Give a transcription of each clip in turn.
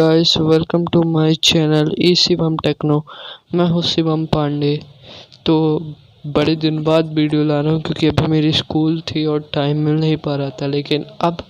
Guys, welcome to my channel E Shivam techno. मैं हूँ शिवम पांडे। तो बड़े दिन बाद वीडियो ला रहा हूँ क्योंकि अभी मेरी स्कूल थी और टाइम मिल नहीं पा रहा था, लेकिन अब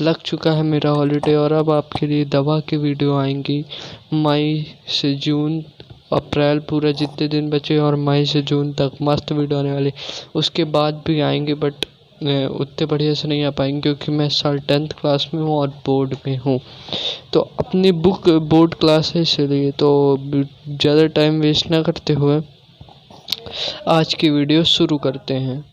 लग चुका है मेरा हॉलीडे और अब आपके लिए दवा की वीडियो आएंगी। मई से जून अप्रैल पूरा जितने दिन बचे और मई से जून तक मस्त वीडियो आने वाली। उसके बाद भी आएंगे बट उतने बढ़िया से नहीं आ पाएंगे क्योंकि मैं इस साल 10th क्लास में हूँ और बोर्ड में हूँ। तो अपनी बुक बोर्ड क्लास है, इसलिए तो ज़्यादा टाइम वेस्ट ना करते हुए आज की वीडियो शुरू करते हैं।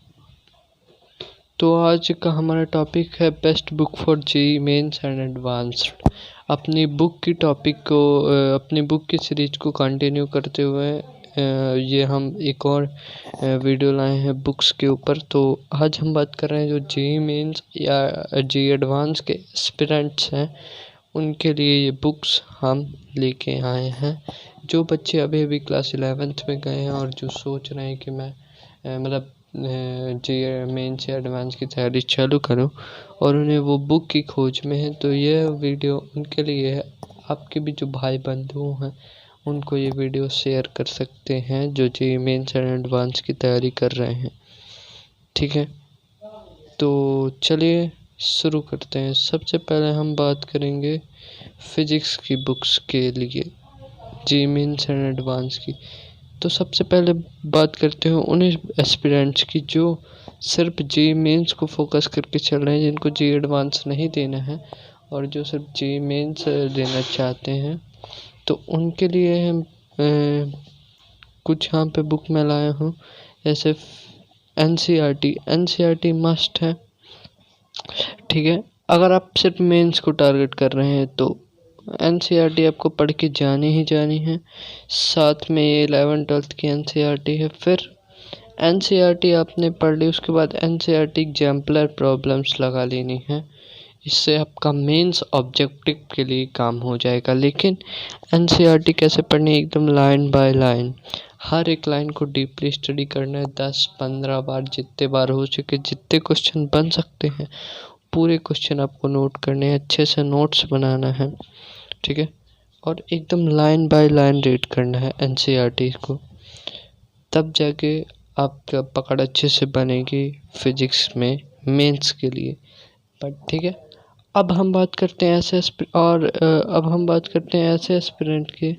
तो आज का हमारा टॉपिक है best book for JEE mains and advanced. अपनी बुक की टॉपिक को अपनी बुक की सीरीज को कंटिन्यू करते हुए ये हम एक और वीडियो लाए हैं बुक्स के ऊपर। तो आज हम बात कर रहे हैं जो जेईई मेंस या जेईई एडवांस के एस्पिरेंट्स हैं, उनके लिए ये बुक्स हम लेके आए हैं। जो बच्चे अभी अभी क्लास 11th में गए हैं और जो सोच रहे हैं कि मैं मतलब जेईई मेंस या एडवांस की तैयारी चालू करूं और उन्हें वो बुक की खोज में है, तो यह वीडियो उनके लिए है। आपके भी जो भाई बंधु हैं उनको ये वीडियो शेयर कर सकते हैं जो जेईई मेंस एंड एडवांस की तैयारी कर रहे हैं। ठीक है, तो चलिए शुरू करते हैं। सबसे पहले हम बात करेंगे फिजिक्स की बुक्स के लिए जेईई मेंस एंड एडवांस की। तो सबसे पहले बात करते हैं उन एस्पिरेंट्स की जो सिर्फ जेईई मेंस को फोकस करके चल रहे हैं, जिनको जेईई एडवांस नहीं देना है और जो सिर्फ जेईई मेंस देना चाहते हैं। तो उनके लिए हम कुछ यहाँ पे बुक में लाया हूँ। जैसे एनसीईआरटी मस्ट है। ठीक है, अगर आप सिर्फ मेंस को टारगेट कर रहे हैं तो एनसीईआरटी आपको पढ़ के जानी ही जानी है। साथ में ये 11th-12th की एनसीईआरटी है। फिर एनसीईआरटी आपने पढ़ ली, उसके बाद एनसीईआरटी एग्जाम्पलर प्रॉब्लम्स लगा लेनी है। इससे आपका मेंस ऑब्जेक्टिव के लिए काम हो जाएगा। लेकिन एनसीईआरटी कैसे पढ़नी है, एकदम लाइन बाय लाइन, हर एक लाइन को डीपली स्टडी करना है। 10-15 बार, जितने बार हो सके, जितने क्वेश्चन बन सकते हैं पूरे क्वेश्चन आपको नोट करने हैं, अच्छे से नोट्स बनाना है। ठीक है, और एकदम लाइन बाय लाइन रीड करना है एनसीईआरटी को, तब जाके आपका पकड़ अच्छे से बनेगी फिजिक्स में मेंस के लिए। बट ठीक है, अब हम बात करते हैं ऐसे एस्पिरेंट के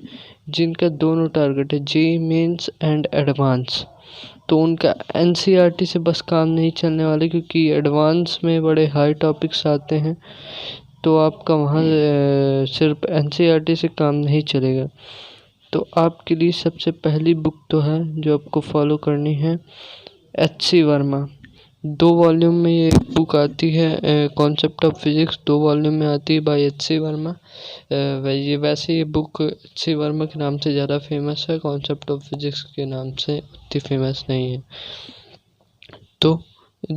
जिनका दोनों टारगेट है, जेईई मेंस एंड एडवांस। तो उनका एनसीईआरटी से बस काम नहीं चलने वाले, क्योंकि एडवांस में बड़े हाई टॉपिक्स आते हैं। तो आपका वहाँ सिर्फ एनसीईआरटी से काम नहीं चलेगा। तो आपके लिए सबसे पहली बुक तो है जो आपको फॉलो करनी है, एच.सी. वर्मा। 2 वॉल्यूम में ये बुक आती है, कॉन्सेप्ट ऑफ फिजिक्स 2 वॉल्यूम में आती है बाय एच.सी. वर्मा। वैसे ये बुक एच.सी. वर्मा के नाम से ज़्यादा फेमस है, कॉन्सेप्ट ऑफ फिजिक्स के नाम से उतनी फेमस नहीं है। तो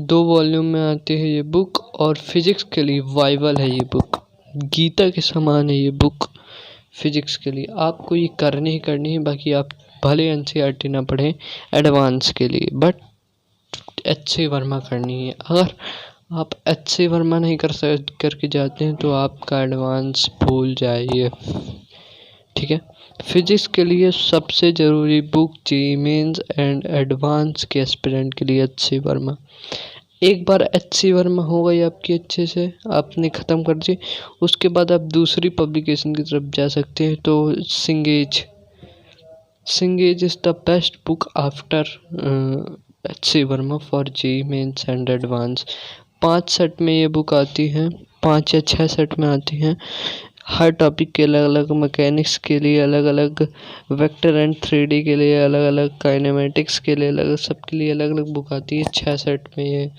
2 वॉल्यूम में आती है ये बुक और फिजिक्स के लिए बाइबल है ये बुक, गीता के समान है ये बुक। फिजिक्स के लिए आपको ये करनी ही करनी है। बाकी आप भले एनसीईआरटी ना पढ़ें एडवांस के लिए, बट एच.सी. वर्मा करनी है। अगर आप एच.सी. वर्मा नहीं करके जाते हैं तो आपका एडवांस भूल जाइए। ठीक है, फिजिक्स के लिए सबसे ज़रूरी book JEE mains and advance के एस्पिरेंट के लिए एच.सी. वर्मा। एक बार एच.सी. वर्मा हो गई आपकी अच्छे से, आपने ख़त्म कर दी, उसके बाद आप दूसरी पब्लिकेशन की तरफ जा सकते हैं। तो Cengage is the best book after H C. Verma for JEE mains and advance. 5 set में ये बुक आती है, 5 या 6 सेट में आती हैं। हर टॉपिक के अलग अलग, मैकेनिक्स के लिए अलग अलग, वेक्टर एंड 3D के लिए अलग अलग, काइनेमेटिक्स के लिए अलग, सबके लिए अलग अलग बुक आती है। 6 सेट में ये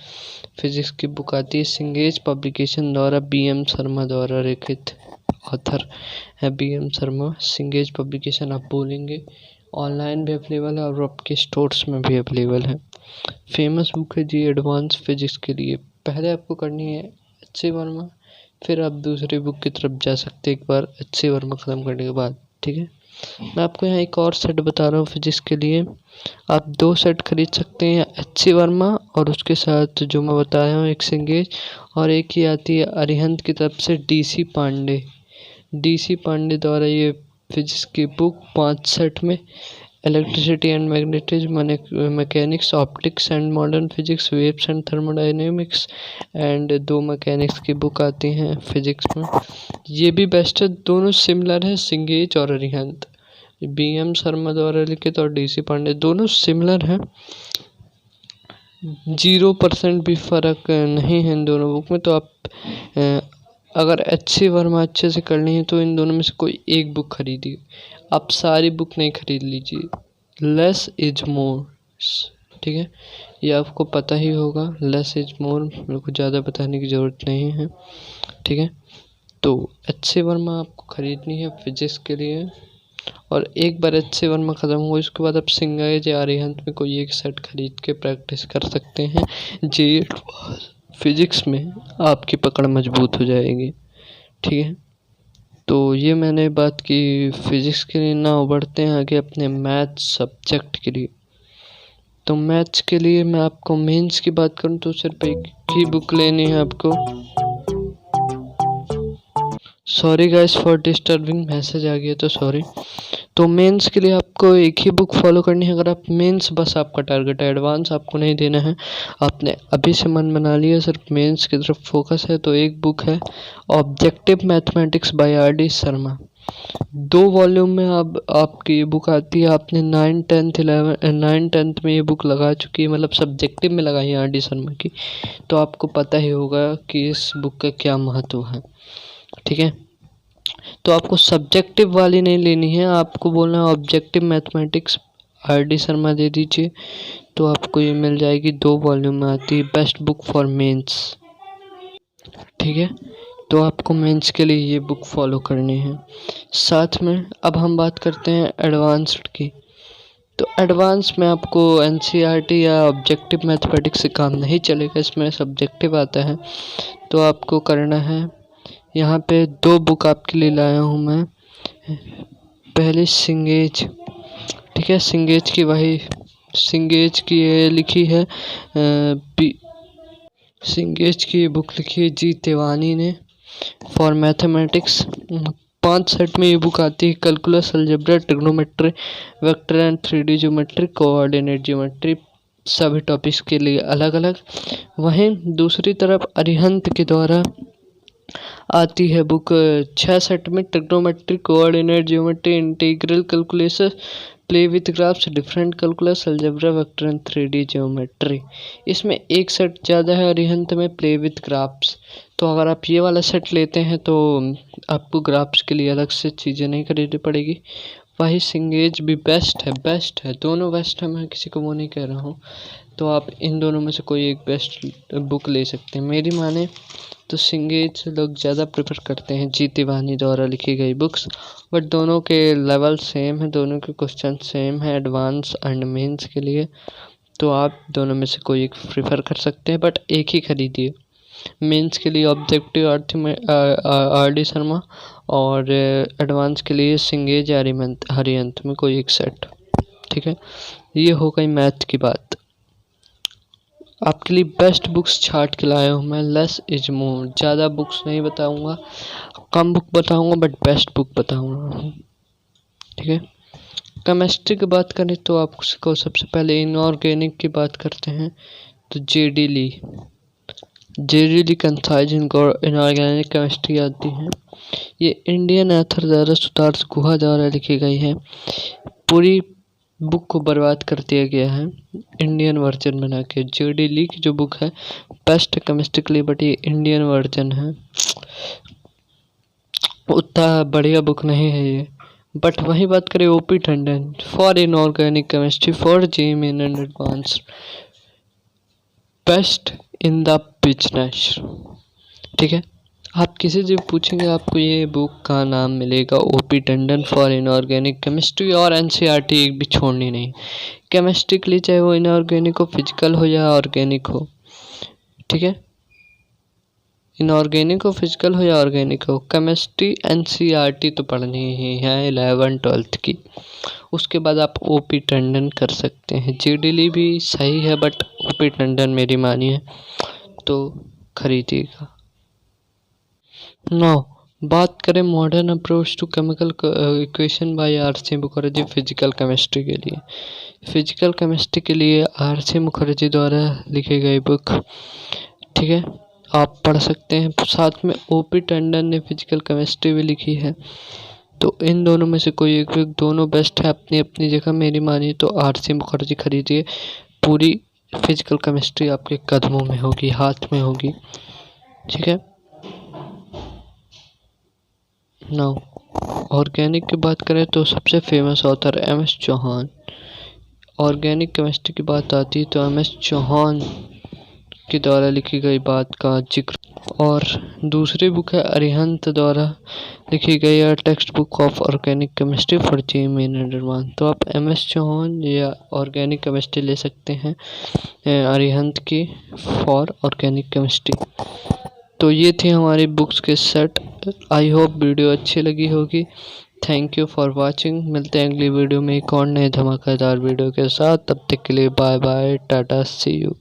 फिजिक्स की बुक आती है। सिंगेज पब्लिकेशन द्वारा B.M. शर्मा द्वारा लिखित, ऑथर है B.M. शर्मा। सिंगेज पब्लिकेशन आप बोलेंगे, ऑनलाइन भी अवेलेबल है और आपके स्टोर्स में भी अवेलेबल है। फेमस बुक है जी एडवांस फिजिक्स के लिए। पहले आपको करनी है एच.सी. वर्मा, फिर आप दूसरी बुक की तरफ जा सकते हैं एक बार एच.सी. वर्मा ख़त्म करने के बाद। ठीक है, मैं आपको यहाँ एक और सेट बता रहा हूँ फिजिक्स के लिए। आप 2 सेट खरीद सकते हैं, एच.सी. वर्मा और उसके साथ जो मैं बताया हूँ एक सिंगेज, और एक ही आती है अरिहंत की तरफ से D.C. पांडे। DC पांडे द्वारा ये फिजिक्स की बुक 5 सेट में electricity and magnetism, mechanics, optics and modern physics, waves and thermodynamics and 2 mechanics की बुक आती हैं फिजिक्स में। ये भी बेस्ट है, दोनों सिमिलर है, सिंगेज और अरिहंत। BM शर्मा द्वारा लिखित और DC पांडे, दोनों सिमिलर हैं, 0% भी फ़र्क नहीं है इन दोनों बुक में। तो आप अगर HC वर्मा अच्छे से करनी है तो इन दोनों में से कोई एक बुक खरीदिए, आप सारी बुक नहीं खरीद लीजिए। लेस इज मोर, ठीक है, ये आपको पता ही होगा। लेस इज मोर, मेरे को ज़्यादा बताने की ज़रूरत नहीं है, ठीक है। तो HC वर्मा आपको ख़रीदनी है फिजिक्स के लिए, और एक बार HC वर्मा ख़त्म हुआ इसके बाद आप सिंगेज या अरिहंत में कोई एक सेट खरीद के प्रैक्टिस कर सकते हैं। जे फिजिक्स में आपकी पकड़ मजबूत हो जाएगी, ठीक है। तो ये मैंने बात की फिजिक्स के लिए। ना बढ़ते हैं आगे अपने मैथ्स सब्जेक्ट के लिए। तो मैथ्स के लिए मैं आपको मेंस की बात करूं तो सिर्फ एक ही बुक लेनी है आपको। Sorry guys for disturbing, message आ गया तो सॉरी। तो मेंस के लिए आपको एक ही बुक फॉलो करनी है। अगर आप मेंस बस आपका टारगेट है, एडवांस आपको नहीं देना है, आपने अभी से मन बना लिया सिर्फ मेंस की तरफ फोकस है, तो एक बुक है objective mathematics bye RD Sharma. 2 volume में अब आपकी ये बुक आती है। आपने 9, 10th 11 9, 10th में ये बुक लगा चुकी है, मतलब सब्जेक्टिव में लगाई है RD शर्मा की, तो आपको पता ही होगा कि इस बुक का क्या महत्व है, ठीक है। तो आपको सब्जेक्टिव वाली नहीं लेनी है, आपको बोलना है ऑब्जेक्टिव मैथमेटिक्स RD शर्मा दे दीजिए, तो आपको ये मिल जाएगी। 2 वॉल्यूम में आती है, बेस्ट बुक फॉर मेंस, ठीक है। तो आपको मेंस के लिए ये बुक फॉलो करनी है। साथ में अब हम बात करते हैं एडवांस्ड की। तो एडवांस में आपको NCERT या ऑब्जेक्टिव मैथमेटिक्स से काम नहीं चलेगा, इसमें सब्जेक्टिव आता है। तो आपको करना है, यहाँ पे 2 बुक आपके लिए लाया हूँ मैं। पहले सिंगेज, ठीक है, सिंगेज की ये लिखी है सिंगेज की ये बुक लिखी है जी तिवानी ने फॉर मैथमेटिक्स। 5 सेट में ये बुक आती है। Calculus, algebra, trigonometry, vector and 3D geometry, coordinate geometry, सभी टॉपिक्स के लिए अलग अलग। वहीं दूसरी तरफ अरिहंत के द्वारा आती है बुक 6 सेट में, trigonometry, coordinate geometry, integral calculus, play with graphs, different calculus, algebra, vector and 3D geometry. इसमें एक सेट ज़्यादा है अरिहंत में, प्ले विथ ग्राफ्स। तो अगर आप ये वाला सेट लेते हैं तो आपको ग्राफ्स के लिए अलग से चीज़ें नहीं खरीदनी पड़ेगी। वही सिंगेज भी बेस्ट है, दोनों बेस्ट है, मैं किसी को वो नहीं कह रहा हूँ। तो आप इन दोनों में से कोई एक बेस्ट बुक ले सकते हैं। मेरी माने तो सिंगेज लोग ज़्यादा प्रेफर करते हैं, जी तिवानी द्वारा लिखी गई बुक्स, बट दोनों के लेवल सेम है, दोनों के क्वेश्चन सेम है एडवांस एंड मेंस के लिए। तो आप दोनों में से कोई एक प्रेफर कर सकते हैं, बट एक ही खरीदिए। मेंस के लिए ऑब्जेक्टिव RD शर्मा, और एडवांस के लिए सिंगेज हरियंत में कोई एक सेट, ठीक है। ये हो गई मैथ की बात। आपके लिए बेस्ट बुक्स छाट के लाया हूँ मैं, लेस इज मोर। ज़्यादा बुक्स नहीं बताऊँगा, कम बुक बताऊँगा, बट बेस्ट बुक बताऊँगा, ठीक है। केमिस्ट्री की बात करें तो आपको सबसे पहले इनऑर्गेनिक की बात करते हैं तो JD ली कंसाइज इनऑर्गेनिक केमिस्ट्री आती है। ये इंडियन एथर द्वारा सुधार गुहा द्वारा लिखी गई है। पूरी बुक को बर्बाद कर दिया गया है इंडियन वर्जन बना के। JD ली की जो बुक है बेस्ट केमिस्ट्री के लिए, बट ये इंडियन वर्जन है, उतना बढ़िया बुक नहीं है ये। बट वही बात करें OP Tandon for inorganic chemistry for JEE main and advance, best in the business, ठीक है। आप किसी से पूछेंगे आपको ये बुक का नाम मिलेगा, OP Tandon for inorganic chemistry, और NCERT एक भी छोड़नी नहीं। केमिस्ट्री के लिए चाहे वो इनऑर्गेनिक हो, फिजिकल हो या ऑर्गेनिक हो, ठीक है। इनऑर्गेनिक हो, फिजिकल हो या ऑर्गेनिक हो, केमिस्ट्री NCERT तो पढ़नी ही है 11th 12th की। उसके बाद आप OP टंडन कर सकते हैं। JD ली भी सही है, बट OP टंडन मेरी मानिए तो खरीदिएगा। 9 बात करें modern approach to chemical equation by RC. Mukherjee physical chemistry के लिए। फिजिकल केमिस्ट्री के लिए आर.सी. मुखर्जी द्वारा लिखी गई बुक, ठीक है, आप पढ़ सकते हैं। साथ में ओ.पी. टंडन ने फिजिकल केमिस्ट्री भी लिखी है। तो इन दोनों में से कोई एक बुक, दोनों बेस्ट है अपनी अपनी जगह। मेरी मानिए तो आर.सी. मुखर्जी खरीदिए, पूरी फिजिकल केमिस्ट्री आपके कदमों में होगी, हाथ में होगी, ठीक है। नाउ ऑर्गेनिक की बात करें तो सबसे famous author MS. Chauhan. Organic chemistry की बात आती है तो एम.एस. चौहान के द्वारा लिखी गई बात का जिक्र। और दूसरी बुक है अरिहंत द्वारा लिखी गई है text book of organic chemistry for GM. निर्माण। तो आप एम.एस. चौहान या ऑर्गेनिक केमिस्ट्री ले सकते हैं अरिहंत की फॉर ऑर्गेनिक केमिस्ट्री। तो ये थी हमारी बुक्स के सेट। आई होप वीडियो अच्छी लगी होगी। Thank you for watching. मिलते हैं अगली वीडियो में एक और नए धमाकेदार वीडियो के साथ। तब तक के लिए bye bye, tata, see you.